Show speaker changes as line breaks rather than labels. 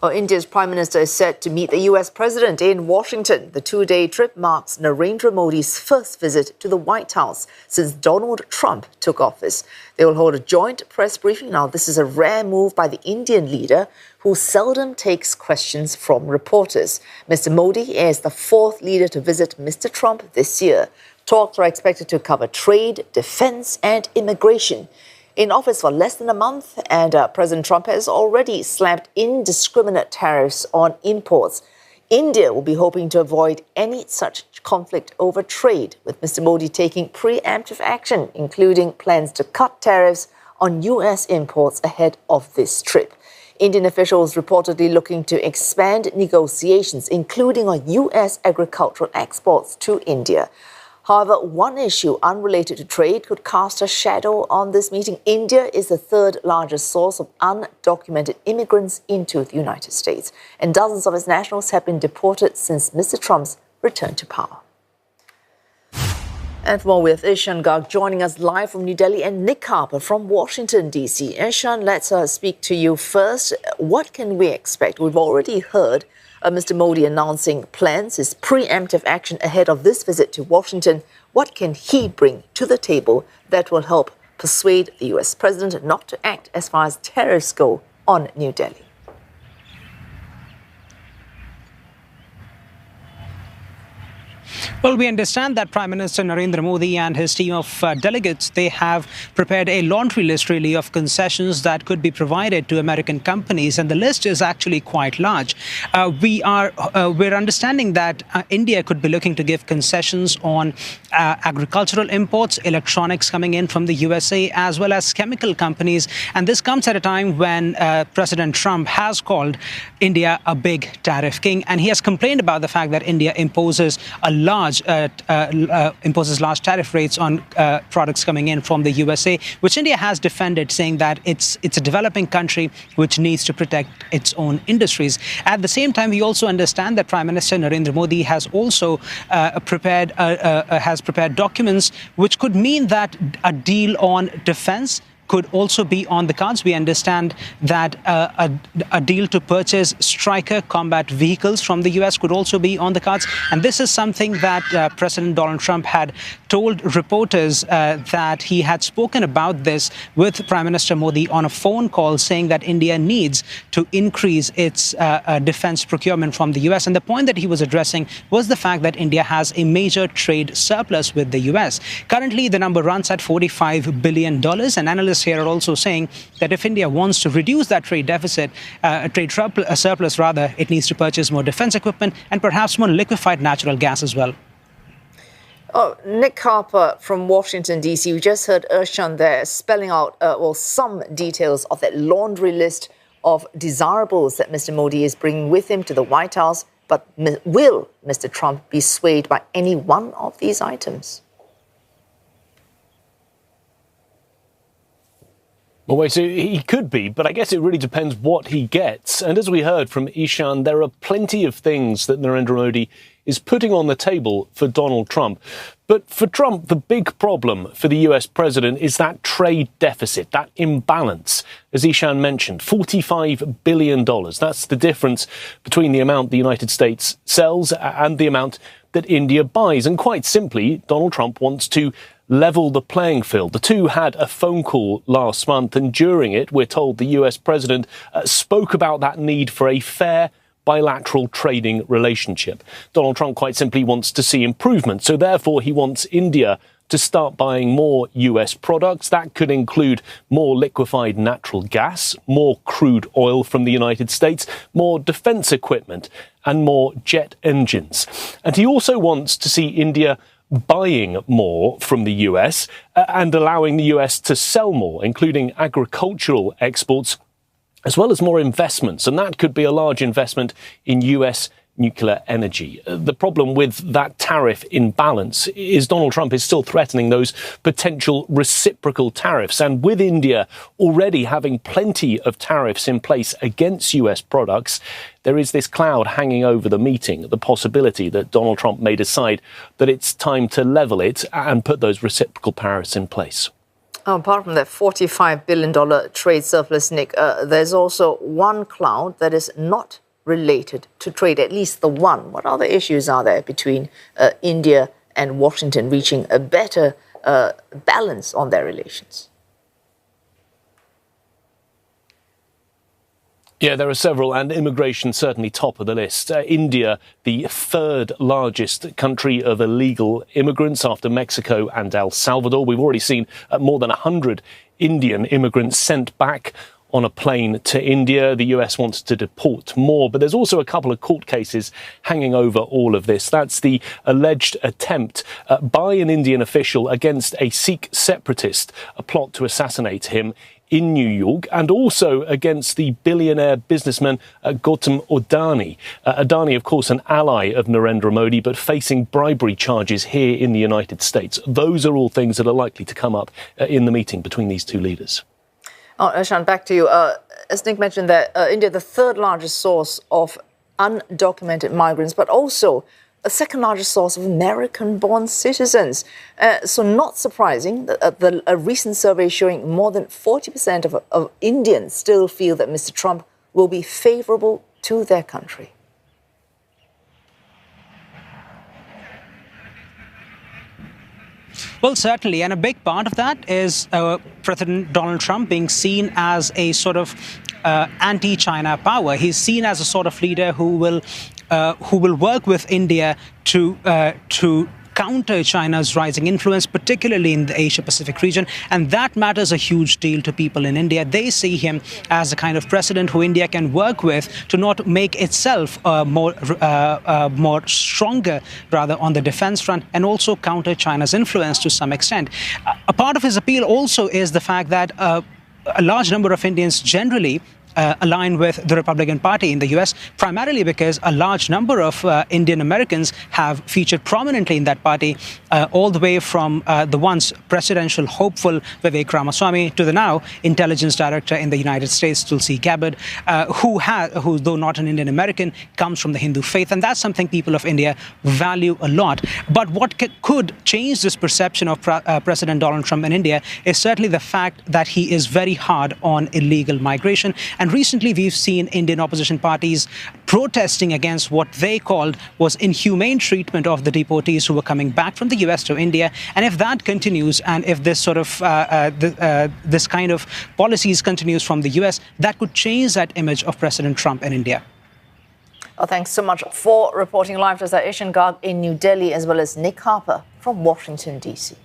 Well, India's Prime Minister is set to meet the US President in Washington. The two-day trip marks Narendra Modi's first visit to the White House since Donald Trump took office. They will hold a joint press briefing. Now, this is a rare move by the Indian leader, who seldom takes questions from reporters. Mr. Modi is the fourth leader to visit Mr. Trump this year. Talks are expected to cover trade, defense, and immigration. In office for less than a month, and President Trump has already slapped indiscriminate tariffs on imports. India will be hoping to avoid any such conflict over trade, with Mr. Modi taking preemptive action, including plans to cut tariffs on US imports ahead of this trip. Indian officials reportedly looking to expand negotiations, including on US agricultural exports to India. However, one issue unrelated to trade could cast a shadow on this meeting. India is the third largest source of undocumented immigrants into the United States, and dozens of its nationals have been deported since Mr. Trump's return to power. And for more, we have Ishan Garg joining us live from New Delhi and Nick Harper from Washington, D.C. Ishan, let's speak to you first. What can we expect? We've already heard Mr. Modi announcing plans, his preemptive action ahead of this visit to Washington. What can he bring to the table that will help persuade the US president not to act as far as tariffs go on New Delhi?
Well, we understand that Prime Minister Narendra Modi and his team of delegates, they have prepared a laundry list, really, of concessions that could be provided to American companies. And the list is actually quite large. We're understanding that India could be looking to give concessions on agricultural imports, electronics coming in from the USA, as well as chemical companies. And this comes at a time when President Trump has called India a big tariff king. And he has complained about the fact that India imposes large tariff rates on products coming in from the USA, which India has defended, saying that it's a developing country which needs to protect its own industries. At the same time, we also understand that Prime Minister Narendra Modi has also prepared documents which could mean that a deal on defense could also be on the cards. We understand that a deal to purchase Stryker combat vehicles from the US could also be on the cards. And this is something that President Donald Trump had told reporters that he had spoken about this with Prime Minister Modi on a phone call, saying that India needs to increase its defense procurement from the US. And the point that he was addressing was the fact that India has a major trade surplus with the US. Currently, the number runs at $45 billion, and analysts here are also saying that if India wants to reduce that trade deficit, surplus rather, it needs to purchase more defense equipment and perhaps more liquefied natural gas as well.
Oh, Nick Harper from Washington, D.C. We just heard Ishan there spelling out some details of that laundry list of desirables that Mr. Modi is bringing with him to the White House. But will Mr. Trump be swayed by any one of these items?
Well, so he could be, but I guess it really depends what he gets. And as we heard from Ishan, there are plenty of things that Narendra Modi is putting on the table for Donald Trump. But for Trump, the big problem for the US president is that trade deficit, that imbalance. As Ishan mentioned, $45 billion. That's the difference between the amount the United States sells and the amount that India buys. And quite simply, Donald Trump wants to level the playing field. The two had a phone call last month, and during it, we're told the US president spoke about that need for a fair bilateral trading relationship. Donald Trump quite simply wants to see improvement, so therefore he wants India to start buying more US products. That could include more liquefied natural gas, more crude oil from the United States, more defense equipment, and more jet engines. And he also wants to see India buying more from the US and allowing the US to sell more, including agricultural exports, as well as more investments. And that could be a large investment in US nuclear energy. The problem with that tariff imbalance is Donald Trump is still threatening those potential reciprocal tariffs. And with India already having plenty of tariffs in place against US products, there is this cloud hanging over the meeting, the possibility that Donald Trump may decide that it's time to level it and put those reciprocal tariffs in place.
Apart from that $45 billion trade surplus, Nick, there's also one cloud that is not related to trade, at least the one. What other issues are there between India and Washington reaching a better balance on their relations?
Yeah, there are several, and immigration certainly top of the list. India, the third largest country of illegal immigrants after Mexico and El Salvador. We've already seen more than 100 Indian immigrants sent back on a plane to India. The US wants to deport more, but there's also a couple of court cases hanging over all of this. That's the alleged attempt by an Indian official against a Sikh separatist, a plot to assassinate him in New York, and also against the billionaire businessman Gautam Adani. Adani, of course, an ally of Narendra Modi, but facing bribery charges here in the United States. Those are all things that are likely to come up in the meeting between these two leaders.
Ishan, back to you. As Nick mentioned, that India, the third largest source of undocumented migrants, but also a second largest source of American-born citizens. So not surprising, that a recent survey showing more than 40% of Indians still feel that Mr. Trump will be favorable to their country.
Well, certainly. And a big part of that is President Donald Trump being seen as a sort of anti-China power. He's seen as a sort of leader who will work with India to counter China's rising influence, particularly in the Asia-Pacific region. And that matters a huge deal to people in India. They see him as the kind of president who India can work with to not make itself more stronger, rather, on the defense front, and also counter China's influence to some extent. A part of his appeal also is the fact that a large number of Indians generally align with the Republican Party in the US, primarily because a large number of Indian Americans have featured prominently in that party, all the way from the once presidential hopeful Vivek Ramaswamy to the now intelligence director in the United States, Tulsi Gabbard, who, though not an Indian American, comes from the Hindu faith. And that's something people of India value a lot. But what could change this perception of President Donald Trump in India is certainly the fact that he is very hard on illegal migration. And recently, we've seen Indian opposition parties protesting against what they called was inhumane treatment of the deportees who were coming back from the US to India. And if that continues, and if this sort of this kind of policies continues from the US, that could change that image of President Trump in India.
Well, thanks so much for reporting live to us, Ishan, Garg in New Delhi, as well as Nick Harper from Washington, D.C.